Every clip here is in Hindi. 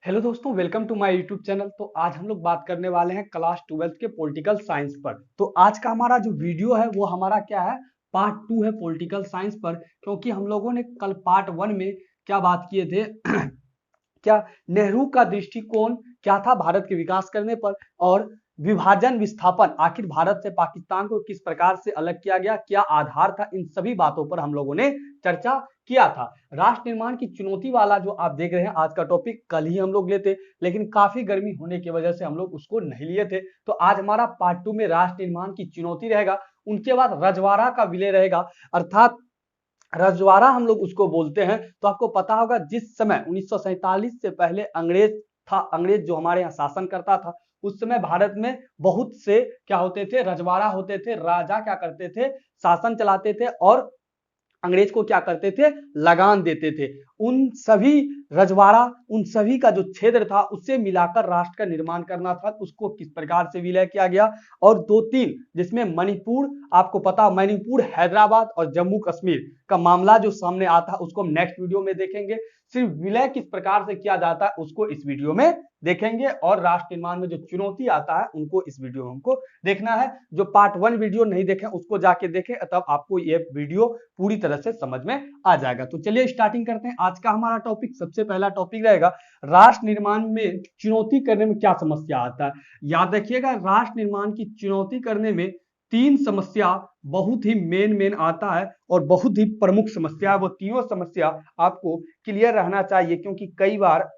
हेलो दोस्तों, welcome to my YouTube channel. तो आज हम लोग बात करने वाले हैं क्लास 12th के पॉलिटिकल साइंस पर। तो आज का हमारा जो वीडियो है वो हमारा क्या है, पार्ट 2 है पॉलिटिकल साइंस पर। क्योंकि हम लोगों ने कल पार्ट 1 में क्या बात किए थे क्या नेहरू का दृष्टिकोण क्या था भारत के विकास करने पर, और विभाजन विस्थापन आखिर भारत से पाकिस्तान को किस प्रकार से अलग किया गया, क्या आधार था, इन सभी बातों पर हम लोगों ने चर्चा किया था। राष्ट्र निर्माण की चुनौती वाला जो आप देख रहे हैं आज का टॉपिक कल ही हम लोग लेते, लेकिन काफी गर्मी होने की वजह से हम लोग उसको नहीं लिए थे। तो आज हमारा पार्ट 2 में राष्ट्र निर्माण की चुनौती रहेगा। उनके बाद रजवाड़ा का विलय रहेगा, अर्थात रजवाड़ा हम लोग उसको बोलते हैं। तो आपको पता होगा जिस समय 1947 से पहले अंग्रेज था, अंग्रेज जो हमारे यहाँ शासन करता था, उस समय भारत में बहुत से क्या होते थे, रजवाड़ा होते थे। राजा क्या करते थे, शासन चलाते थे और अंग्रेज को क्या करते थे, लगान देते थे। उन सभी रजवाड़ा, उन सभी का जो क्षेत्र था उससे मिलाकर राष्ट्र का निर्माण करना था। उसको किस प्रकार से विलय किया गया, और दो तीन जिसमें मणिपुर, आपको पता मणिपुर, हैदराबाद और जम्मू कश्मीर का मामला जो सामने आता है उसको हम नेक्स्ट वीडियो में देखेंगे। सिर्फ विलय किस प्रकार से किया जाता है उसको इस वीडियो में देखेंगे, और राष्ट्र निर्माण में जो चुनौती आता है उनको इस वीडियो में हमको देखना है। जो पार्ट 1 वीडियो नहीं देखें उसको जाके देखें, तब आपको ये वीडियो पूरी तरह से समझ में आ जाएगा। तो चलिए स्टार्टिंग करते हैं। आज का हमारा टॉपिक, सबसे पहला टॉपिक रहेगा राष्ट्र निर्माण में चुनौती करने में क्या समस्या आता है। याद रखिएगा, राष्ट्र निर्माण की चुनौती करने में तीन समस्या बहुत ही मेन आता है, और बहुत ही प्रमुख समस्या है। वो तीनों समस्या आपको क्लियर रहना चाहिए, क्योंकि कई बार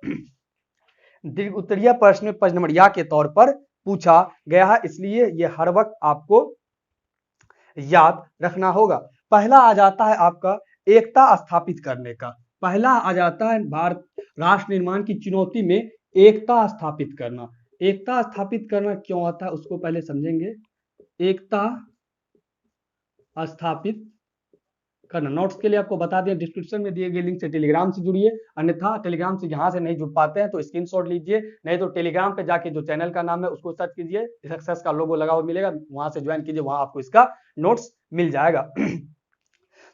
दीर्घ उत्तरीय प्रश्न में पजनमड़िया के तौर पर पूछा गया है, इसलिए ये हर वक्त आपको याद रखना होगा। पहला आ जाता है आपका एकता स्थापित करने का। पहला आ जाता है भारत राष्ट्र निर्माण की चुनौती में एकता स्थापित करना। एकता स्थापित करना क्यों आता है उसको पहले समझेंगे। एकता स्थापित करना, नोट्स के लिए आपको बता दें डिस्क्रिप्शन में दिए गए लिंक से टेलीग्राम से जुड़िए, अन्यथा टेलीग्राम से यहाँ से नहीं जुड़ पाते हैं तो स्क्रीनशॉट लीजिए, नहीं तो टेलीग्राम पे जाके जो चैनल का नाम है उसको सर्च कीजिए, सक्सेस का लोगो लगा हुआ मिलेगा, वहां से ज्वाइन कीजिए, वहां आपको इसका नोट्स मिल जाएगा।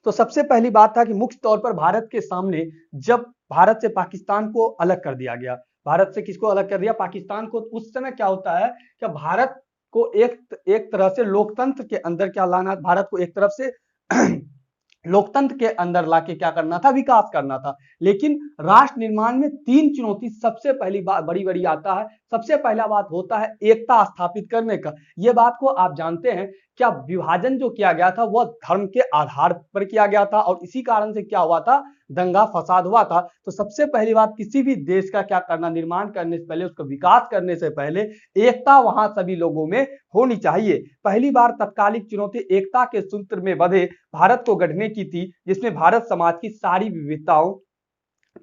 तो सबसे पहली बात था कि मुख्य तौर पर भारत के सामने जब भारत से पाकिस्तान को अलग कर दिया गया, भारत से किसको अलग कर दिया, पाकिस्तान को, उस समय क्या होता है कि भारत को एक तरह से लोकतंत्र के अंदर क्या लाना, भारत को एक तरफ से लोकतंत्र के अंदर लाके क्या करना था, विकास करना था। लेकिन राष्ट्र निर्माण में तीन चुनौती सबसे पहली बात बड़ी आता है। सबसे पहला बात होता है एकता स्थापित करने का। यह बात को आप जानते हैं, क्या विभाजन जो किया गया था वह धर्म के आधार पर किया गया था, और इसी कारण से क्या हुआ था, दंगा फसाद हुआ था। तो सबसे पहली बात, किसी भी देश का क्या करना, निर्माण करने से पहले, उसका विकास करने से पहले एकता वहां सभी लोगों में होनी चाहिए। पहली बार तत्कालिक चुनौती एकता के सूत्र में बंधे भारत को गढ़ने की थी, जिसमें भारत समाज की सारी विविधताओं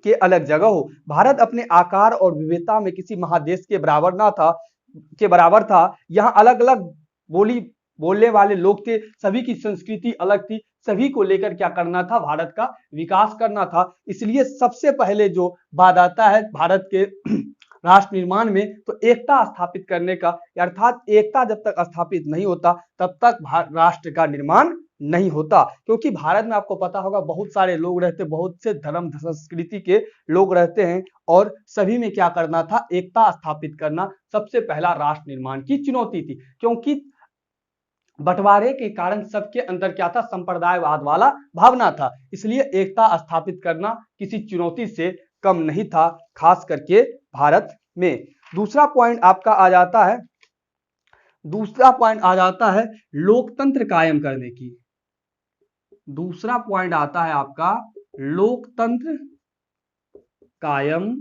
के अलग जगह हो। भारत अपने आकार और विविधता में किसी महादेश के बराबर था। यहाँ अलग अलग बोली बोलने वाले लोग थे, सभी की संस्कृति अलग थी, सभी को लेकर क्या करना था, भारत का विकास करना था। इसलिए सबसे पहले जो बात आता है भारत के राष्ट्र निर्माण में, तो एकता स्थापित करने का, अर्थात एकता जब तक स्थापित नहीं होता तब तक राष्ट्र का निर्माण नहीं होता। क्योंकि भारत में आपको पता होगा बहुत सारे लोग रहते, बहुत से धर्म संस्कृति के लोग रहते हैं, और सभी में क्या करना था, एकता स्थापित करना सबसे पहला राष्ट्र निर्माण की चुनौती थी। क्योंकि बंटवारे के कारण सबके अंदर क्या था, संप्रदायवाद वाला भावना था, इसलिए एकता स्थापित करना किसी चुनौती से कम नहीं था, खास करके भारत में। दूसरा पॉइंट आपका आ जाता है, लोकतंत्र कायम करने की। दूसरा पॉइंट आता है आपका लोकतंत्र कायम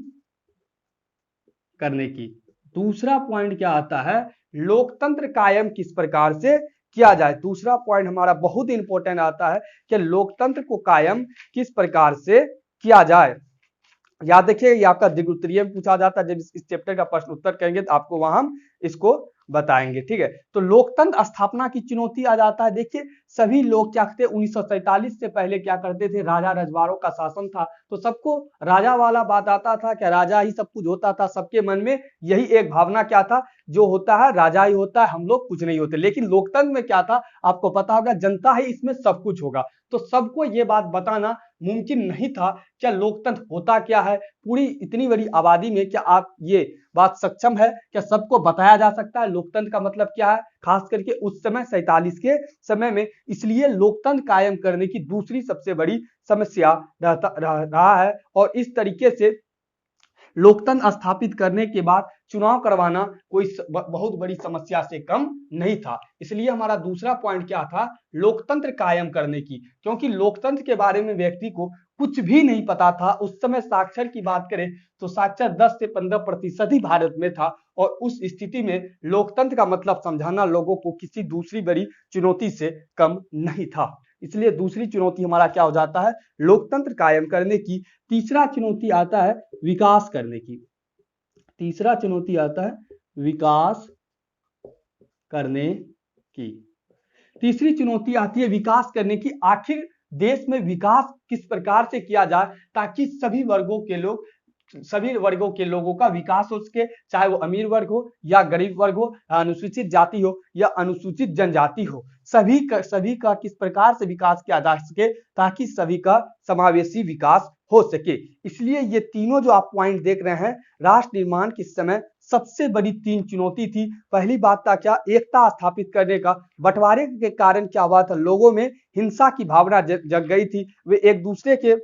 करने की। दूसरा पॉइंट क्या आता है, लोकतंत्र कायम किस प्रकार से किया जाए। दूसरा पॉइंट हमारा बहुत इंपॉर्टेंट आता है कि लोकतंत्र को कायम किस प्रकार से किया जाए। याद देखिए, ये आपका दीर्घ उत्तरीय में पूछा जाता है, जब इस चैप्टर का प्रश्न उत्तर करेंगे तो आपको वहां हम इसको बताएंगे, ठीक है। तो लोकतंत्र स्थापना की चुनौती आ जाता है। देखिए, सभी लोग क्या करते 1947 से पहले क्या करते थे, राजा रजवाड़ों का शासन था, तो सबको राजा वाला बात आता था कि राजा ही सब कुछ होता था। सबके मन में यही एक भावना क्या था, जो होता है राजा ही होता है, हम लोग कुछ नहीं होते। लेकिन लोकतंत्र में क्या था, आपको पता होगा, जनता ही इसमें सब कुछ होगा। तो सबको ये बात बताना मुमकिन नहीं था। क्या लोकतंत्र होता क्या है, पूरी इतनी बड़ी आबादी में क्या आप ये बात सक्षम है, क्या सबको बताया जा सकता है लोकतंत्र का मतलब क्या है, खास करके उस समय 47 के समय में। इसलिए लोकतंत्र कायम करने की दूसरी सबसे बड़ी समस्या रहा है। और इस तरीके से लोकतंत्र स्थापित करने के बाद चुनाव करवाना कोई बहुत बड़ी समस्या से कम नहीं था। इसलिए हमारा दूसरा पॉइंट क्या था, लोकतंत्र कायम करने की। क्योंकि लोकतंत्र के बारे में व्यक्ति को कुछ भी नहीं पता था। उस समय साक्षर की बात करें तो साक्षर 10 से 15% ही भारत में था। और उस स्थिति में लोकतंत्र का मतलब समझाना लोगों को किसी दूसरी बड़ी चुनौती से कम नहीं था। इसलिए दूसरी चुनौती हमारा क्या हो जाता है, लोकतंत्र कायम करने की। तीसरा चुनौती आता है विकास करने की। तीसरा चुनौती आता है विकास करने की। तीसरी चुनौती आती है विकास करने की। आखिर देश में विकास किस प्रकार से किया जाए ताकि सभी वर्गों के लोगों का विकास हो सके, चाहे वो अमीर वर्ग हो या गरीब वर्ग हो, अनुसूचित जाति हो या अनुसूचित जनजाति हो। सभी का किस प्रकार से विकास किया जा सके ताकि सभी का समावेशी विकास हो सके। इसलिए ये तीनों जो आप पॉइंट देख रहे हैं, राष्ट्र निर्माण के समय सबसे बड़ी तीन चुनौती थी। पहली बात था क्या, एकता स्थापित करने का। बंटवारे के कारण क्या हुआ था, लोगों में हिंसा की भावना जग गई थी। वे एक दूसरे के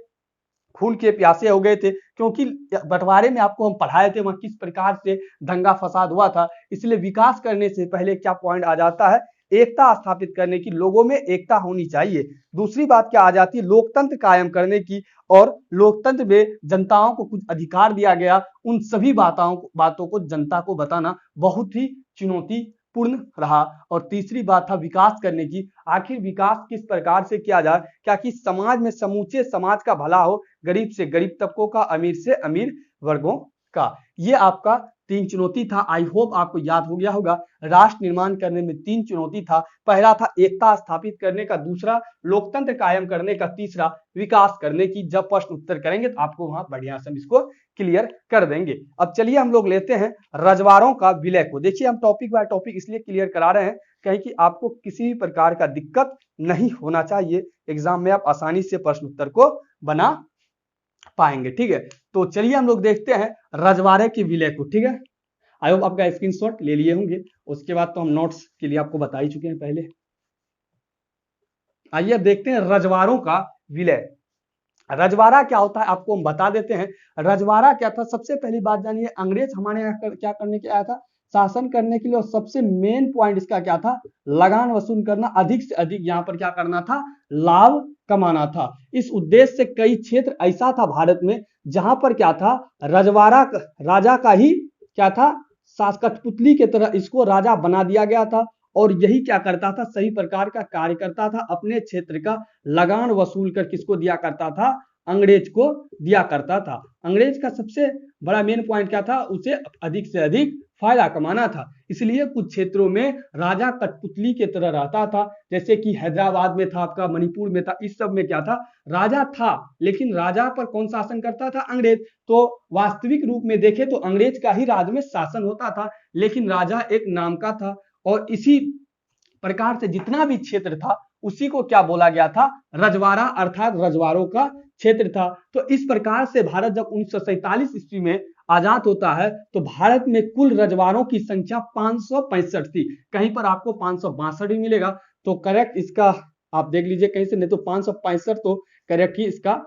खून के प्यासे हो गए थे। क्योंकि बंटवारे में आपको हम पढ़ाए थे वहां किस प्रकार से दंगा फसाद हुआ था। इसलिए विकास करने से पहले क्या पॉइंट आ जाता है, एकता स्थापित करने की। लोगों में एकता होनी चाहिए। दूसरी बात क्या आ जाती है, लोकतंत्र कायम करने की। और लोकतंत्र में जनताओं को कुछ अधिकार दिया गया, उन सभी बातों को जनता को बताना बहुत ही चुनौतीपूर्ण रहा। और तीसरी बात था विकास करने की। आखिर विकास किस प्रकार से किया जाए, क्या कि समाज में समूचे समाज का भला हो, गरीब से गरीब तबकों का, अमीर से अमीर वर्गों का। ये आपका तीन चुनौती था। आई होप आपको याद हो गया होगा। राष्ट्र निर्माण करने में तीन चुनौती था। पहला था एकता स्थापित करने का, दूसरा लोकतंत्र कायम करने का, तीसरा विकास करने की। जब प्रश्न उत्तर करेंगे तो आपको वहां बढ़िया से इसको क्लियर कर देंगे। अब चलिए हम लोग लेते हैं रजवाड़ों का विलय को। देखिए हम टॉपिक बाय टॉपिक इसलिए क्लियर करा रहे हैं कहीं कि आपको किसी भी प्रकार का दिक्कत नहीं होना चाहिए। एग्जाम में आप आसानी से प्रश्न उत्तर को बना पाएंगे। ठीक है, तो चलिए हम लोग देखते हैं रजवाड़े के विलय को। ठीक है, आई होप आपका स्क्रीनशॉट ले लिए होंगे। उसके बाद तो हम नोट्स के लिए आपको बता ही चुके हैं पहले। आइए अब देखते हैं रजवाड़ों का विलय। रजवाड़ा क्या होता है आपको हम बता देते हैं। रजवाड़ा क्या था, सबसे पहली बात जानिए, अंग्रेज हमारे यहाँ क्या करने के आया था, शासन करने के लिए। और सबसे मेन पॉइंट इसका क्या था, लगान वसूल करना, अधिक से अधिक यहाँ पर क्या करना था, लाभ कमाना था। इस उद्देश्य से कई क्षेत्र ऐसा था भारत में जहां पर क्या था, रजवाड़ा राजा का ही क्या था, कठपुतली की तरह इसको राजा बना दिया गया था। और यही क्या करता था, सही प्रकार का कार्य करता था। अपने क्षेत्र का लगान वसूल कर किसको दिया करता था, अंग्रेज को दिया करता था। अंग्रेज का सबसे बड़ा मेन पॉइंट क्या था, उसे अधिक से अधिक फायदा कमाना था। इसलिए कुछ क्षेत्रों में राजा कठपुतली की तरह रहता था। जैसे कि हैदराबाद में था आपका, मणिपुर में था, इस सब में क्या था, राजा था। लेकिन राजा पर कौन शासन करता था, अंग्रेज। तो वास्तविक रूप में देखे तो अंग्रेज का ही राज में शासन होता था, लेकिन राजा एक नाम का था। और इसी प्रकार से जितना भी क्षेत्र था उसी को क्या बोला गया था, रजवाड़ा, अर्थात रजवाड़ों का क्षेत्र था। तो इस प्रकार से भारत जब 1947 ईस्वी में आजाद होता है तो भारत में कुल रजवाड़ों की संख्या 565 थी। कहीं पर आपको 562 ही मिलेगा, तो करेक्ट इसका आप देख लीजिए कहीं से, नहीं तो 565 तो करेक्ट ही इसका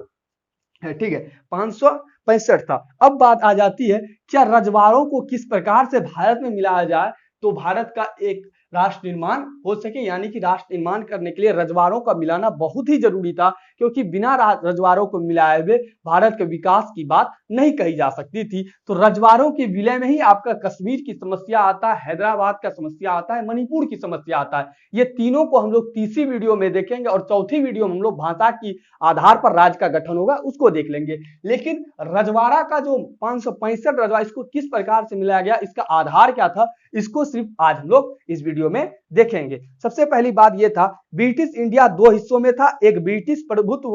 है। ठीक है, 565 था। अब बात आ जाती है, क्या रजवाड़ों को किस प्रकार से भारत में मिलाया जाए तो भारत का एक राष्ट्र निर्माण हो सके। यानी कि राष्ट्र निर्माण करने के लिए रजवाड़ों का मिलाना बहुत ही जरूरी था, क्योंकि बिना रजवाड़ों को मिलाए हुए भारत के विकास की बात नहीं कही जा सकती थी। तो रजवाड़ों के विलय में ही आपका कश्मीर की समस्या आता है, हैदराबाद का समस्या आता है, मणिपुर की समस्या आता है। ये तीनों को हम लोग तीसरी वीडियो में देखेंगे और चौथी वीडियो में हम लोग भाषा की आधार पर राज्य का गठन होगा उसको देख लेंगे। लेकिन रजवाड़ा का जो 565 रजवाड़ा, इसको किस प्रकार से मिलाया गया, इसका आधार क्या था, इसको सिर्फ आज हम लोग इस वीडियो वीडियो में देखेंगे। सबसे पहली बात यह था, ब्रिटिश इंडिया दो हिस्सों में था, एक ब्रिटिश प्रभुत्व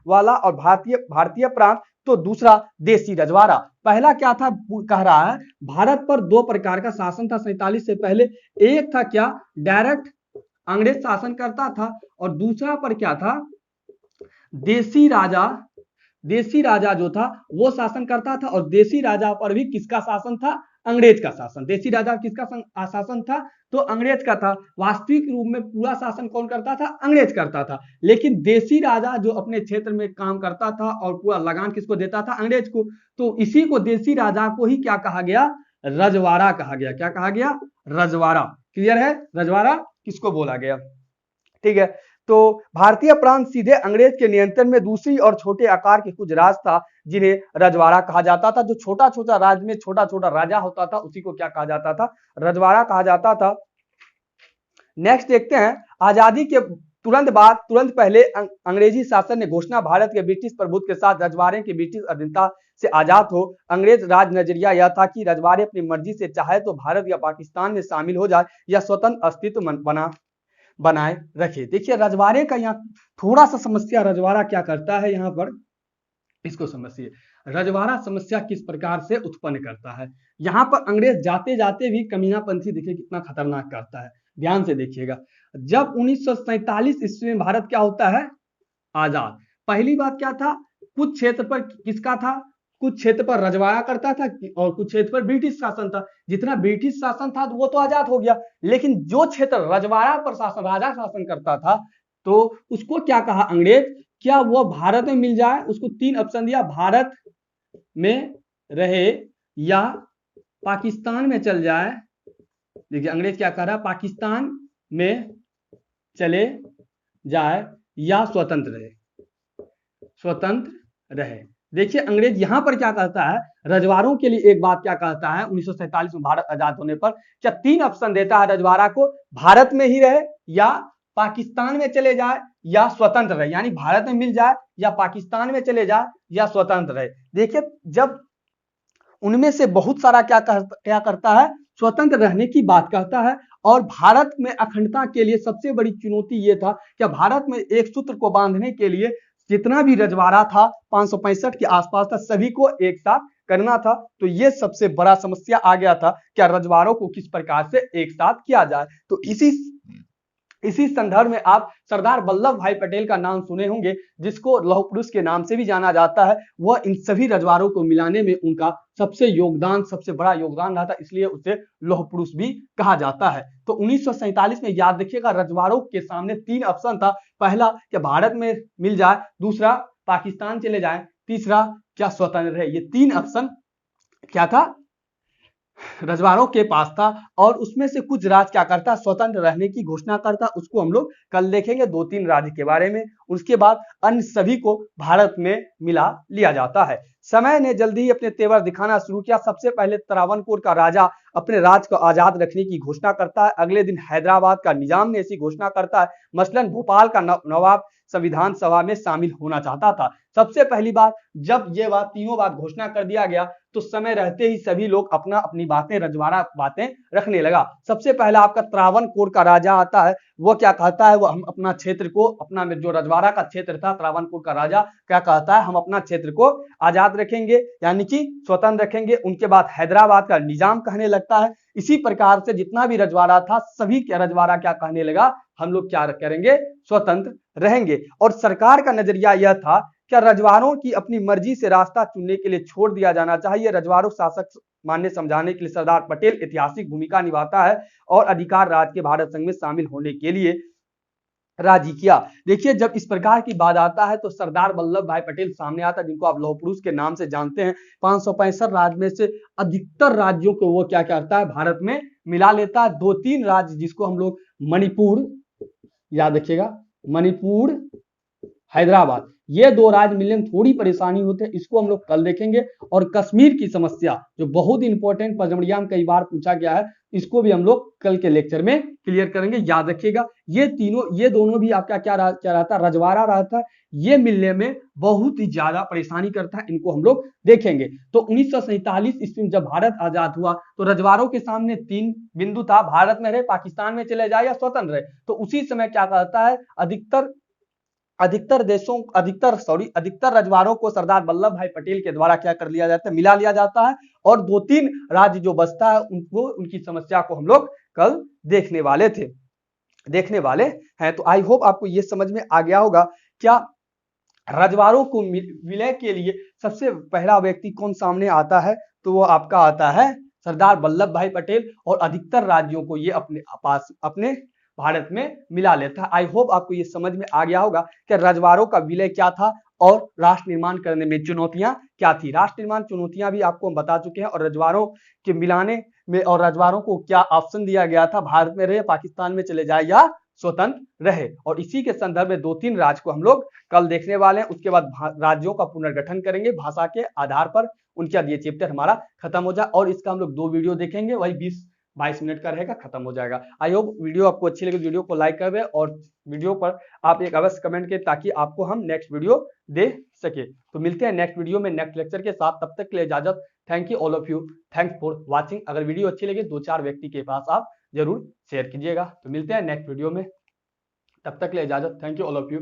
वाला और भारतीय प्रांत, तो दूसरा देसी रजवाड़ा। पहला क्या था, कह रहा है भारत पर दो प्रकार का शासन था 47 से पहले। एक था क्या, डायरेक्ट अंग्रेज शासन करता था, और दूसरा पर क्या था, देसी राजा जो था वो शासन करता था। और देसी राजा पर भी किसका शासन था, अंग्रेज का शासन। देसी राजा किसका शासन था, तो अंग्रेज का था। वास्तविक रूप में पूरा शासन कौन करता था, अंग्रेज करता था, लेकिन देसी राजा जो अपने क्षेत्र में काम करता था और पूरा लगान किसको देता था, अंग्रेज को। तो इसी को देसी राजा को ही क्या कहा गया, रजवाड़ा कहा गया। क्या कहा गया, रजवाड़ा। क्लियर है, रजवाड़ा किसको बोला गया, ठीक है। तो भारतीय प्रांत सीधे अंग्रेज के नियंत्रण में दूसरी और छोटे आकार के कुछ राज था जिन्हें रजवाड़ा कहा जाता था। जो छोटा छोटा राज्य में छोटा छोटा राजा होता था उसी को क्या कहा जाता था, रजवाड़ा कहा जाता था। नेक्स्ट देखते हैं, आजादी के तुरंत पहले अंग्रेजी शासन ने घोषणा भारत के ब्रिटिश प्रभुत्व के साथ रजवाड़े के ब्रिटिश अधीनता से आजाद हो। अंग्रेज राज नजरिया यह था कि रजवाड़े अपनी मर्जी से चाहे तो भारत या पाकिस्तान में शामिल हो जाए या स्वतंत्र अस्तित्व बनाए रखे। देखिए रजवाड़े का यहाँ थोड़ा सा समस्या, रजवाड़ा क्या करता है यहाँ पर, इसको समझिए। रजवाड़ा समस्या किस प्रकार से उत्पन्न करता है, यहाँ पर अंग्रेज जाते जाते भी कमीनापंथी देखिए कितना खतरनाक करता है, ध्यान से देखिएगा। जब 1947 ईस्वी में भारत क्या होता है, आजाद। पहली बात क्या था, कुछ क्षेत्र पर किसका था, कुछ क्षेत्र पर रजवाड़ा करता था और कुछ क्षेत्र पर ब्रिटिश शासन था। जितना ब्रिटिश शासन था वो तो आजाद हो गया, लेकिन जो क्षेत्र रजवाड़ा पर राजा शासन करता था तो उसको क्या कहा अंग्रेज, क्या वो भारत में मिल जाए। उसको तीन ऑप्शन दिया, भारत में रहे या पाकिस्तान में चल जाए। देखिए अंग्रेज क्या कह रहा है, पाकिस्तान में चले जाए या स्वतंत्र रहे। देखिए अंग्रेज यहां पर क्या कहता है, रजवाड़ों के लिए एक बात क्या कहता है, 1947 में भारत आजाद होने पर क्या तीन ऑप्शन देता है रजवाड़ा को, भारत में ही रहे या पाकिस्तान में चले जाए या स्वतंत्र रहे। यानी भारत में मिल जाए या पाकिस्तान में चले जाए या स्वतंत्र रहे। देखिए जब उनमें से बहुत सारा क्या करता है, स्वतंत्र रहने की बात कहता है। और भारत में अखंडता के लिए सबसे बड़ी चुनौती यह था कि भारत में एक सूत्र को बांधने के लिए जितना भी रजवाड़ा था 565 के आसपास था, सभी को एक साथ करना था। तो यह सबसे बड़ा समस्या आ गया था, क्या रजवाड़ों को किस प्रकार से एक साथ किया जाए। तो इसी संदर्भ में आप सरदार वल्लभ भाई पटेल का नाम सुने होंगे, जिसको लौह पुरुष के नाम से भी जाना जाता है। वह इन सभी रजवाड़ों को मिलाने में उनका सबसे बड़ा योगदान रहा था, इसलिए उसे लौह पुरुष भी कहा जाता है। तो 1947 में याद रखिएगा, रजवाड़ों के सामने तीन ऑप्शन था। पहला कि भारत में मिल जाए, दूसरा पाकिस्तान चले जाए, तीसरा क्या स्वतंत्र रहे। ये तीन ऑप्शन क्या था, रजवाड़ों के पास था। और उसमें से कुछ राज्य क्या करता, स्वतंत्र रहने की घोषणा करता। उसको हम लोग कल देखेंगे, 2-3 राज्य के बारे में। उसके बाद अन्य सभी को भारत में मिला लिया जाता है। समय ने जल्दी ही अपने तेवर दिखाना शुरू किया। सबसे पहले त्रावणकोर का राजा अपने राज्य को आजाद रखने की घोषणा करता है। अगले दिन हैदराबाद का निजाम ने ऐसी घोषणा करता है। मसलन भोपाल का नवाब संविधान सभा में शामिल होना चाहता था। सबसे पहली बात, जब ये तीनों बात घोषणा कर दिया गया तो समय रहते ही सभी लोग अपनी बातें, रजवाड़ा बातें रखने लगा। सबसे पहला आपका त्रावणकोर का राजा आता है। वो क्या कहता है, वो हम अपना क्षेत्र को, अपना जो रजवाड़ा का क्षेत्र था, त्रावणकोर का राजा क्या कहता है, हम अपना क्षेत्र को आजाद रखेंगे, यानी कि स्वतंत्र रखेंगे। उनके बाद हैदराबाद का निजाम कहने लगता है। इसी प्रकार से जितना भी रजवाड़ा था, सभी के रजवाड़ा क्या कहने लगा, हम लोग क्या करेंगे, स्वतंत्र रहेंगे। और सरकार का नजरिया यह था क्या रजवाड़ों की अपनी मर्जी से रास्ता चुनने के लिए छोड़ दिया जाना चाहिए। रजवाड़ों शासक मानने समझाने के लिए सरदार पटेल ऐतिहासिक भूमिका निभाता है और अधिकार राज्य के भारत संघ में शामिल होने के लिए राजी किया। देखिए जब इस प्रकार की बात आता है तो सरदार वल्लभ भाई पटेल सामने आता है, जिनको आप लौह पुरुष के नाम से जानते हैं। 565 राज्य में से अधिकतर राज्यों को वो क्या करता है, भारत में मिला लेता है। 2-3 राज्य जिसको हम लोग मणिपुर, याद रखिएगा, मणिपुर, हैदराबाद, ये दो राज्य मिलने में थोड़ी परेशानी होती है, इसको हम लोग कल देखेंगे। और कश्मीर की समस्या जो बहुत इंपॉर्टेंट पजमड़िया में कई बार पूछा गया है, इसको भी हम लोग कल के लेक्चर में क्लियर करेंगे, याद रखिएगा। ये दोनों भी आपका क्या रहता है, रजवाड़ा रहता है, ये मिलने में बहुत ही ज्यादा परेशानी करता है, इनको हम लोग देखेंगे। तो 1947 ईस्वी में जब भारत आजाद हुआ तो रजवाड़ों के सामने 3 बिंदु था, भारत में रहे, पाकिस्तान में चले जाए या स्वतंत्र रहे। तो उसी समय क्या कहता है, अधिकतर रजवाड़ों को सरदार वल्लभ भाई पटेल के द्वारा क्या कर लिया जाता है, मिला लिया जाता है। और 2-3 राज्य जो बचता है उनको, उनकी समस्या को हम लोग कल देखने वाले हैं। तो आई होप आपको ये समझ में आ गया होगा। क्या रजवाड़ों को विलय के लिए सबसे पहला व्यक्ति कौन सामने आता है, तो वो आपका आता है सरदार वल्लभ भाई पटेल, और अधिकतर राज्यों को ये अपने भारत में मिला लेता है। आई होप आपको ये समझ में आ गया होगा कि रजवाड़ों का विलय क्या था और राष्ट्र निर्माण करने में चुनौतियां क्या थी। राष्ट्र निर्माण चुनौतियां भी आपको हम बता चुके हैं, और रजवाड़ों के मिलाने में और रजवाड़ों को क्या ऑप्शन दिया गया था, भारत में रहे, पाकिस्तान में चले जाए या स्वतंत्र रहे। और इसी के संदर्भ में 2-3 राज्य को हम लोग कल देखने वाले हैं। उसके बाद राज्यों का पुनर्गठन करेंगे भाषा के आधार पर, उनके बाद ये चैप्टर हमारा खत्म हो जाए। और इसका हम लोग 2 वीडियो देखेंगे, वही 20-22 मिनट का रहेगा, खत्म हो जाएगा। आई होप वीडियो आपको अच्छी लगी, वीडियो को लाइक कर दें और वीडियो पर आप एक अवश्य कमेंट करें, ताकि आपको हम नेक्स्ट वीडियो दे सके। तो मिलते हैं नेक्स्ट वीडियो में नेक्स्ट लेक्चर के साथ, तब तक के लिए इजाजत। Thank you all of you, thanks for watching. अगर वीडियो अच्छी लगी 2-4 व्यक्ति के पास आप जरूर शेयर कीजिएगा। तो मिलते हैं नेक्स्ट वीडियो में, तब तक के लिए इजाजत। Thank you all of you.